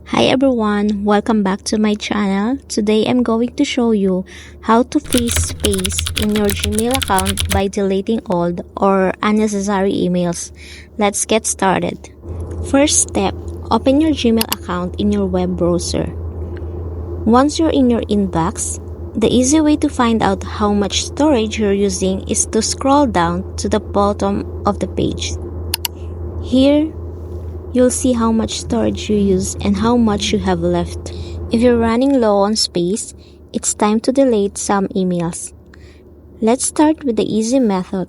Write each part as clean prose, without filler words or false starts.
Hi everyone, welcome back to my channel. Today I'm going to show you how to free space in your Gmail account by deleting old or unnecessary emails. Let's get started. First step, open your Gmail account in your web browser. Once you're in your inbox, the easy way to find out how much storage you're using is to scroll down to the bottom of the page. Here, you'll see how much storage you use and how much you have left. If you're running low on space, it's time to delete some emails. Let's start with the easy method,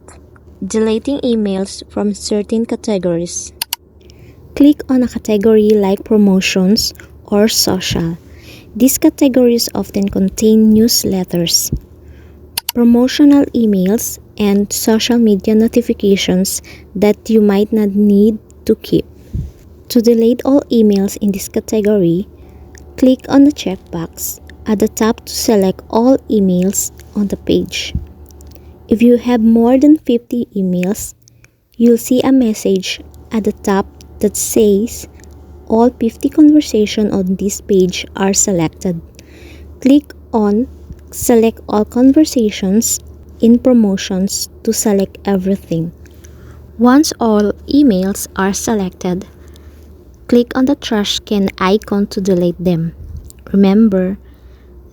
deleting emails from certain categories. Click on a category like promotions or social. These categories often contain newsletters, promotional emails, and social media notifications that you might not need to keep. To delete all emails in this category, click on the checkbox at the top to select all emails on the page. If you have more than 50 emails, you'll see a message at the top that says all 50 conversations on this page are selected. Click on Select All Conversations in Promotions to select everything. Once all emails are selected, click on the trash can icon to delete them. Remember,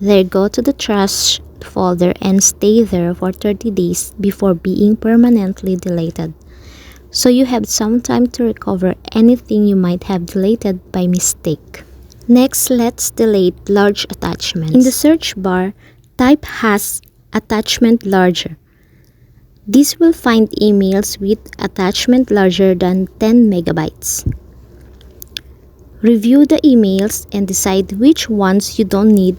they go to the trash folder and stay there for 30 days before being permanently deleted. So you have some time to recover anything you might have deleted by mistake. Next, let's delete large attachments. In the search bar, type #attachment larger. This will find emails with attachment larger than 10 megabytes. Review the emails and decide which ones you don't need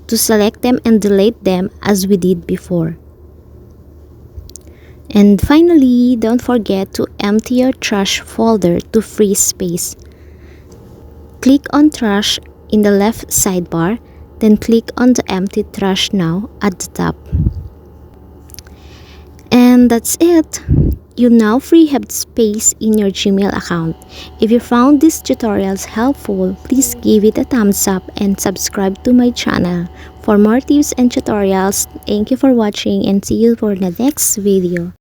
to select them and delete them as we did before. And finally, don't forget to empty your trash folder to free space. Click on Trash in the left sidebar, then click on the Empty Trash Now at the top. And that's it! You now free have space in your Gmail account. If you found these tutorials helpful, please give it a thumbs up and subscribe to my channel. For more tips and tutorials, thank you for watching and see you for the next video.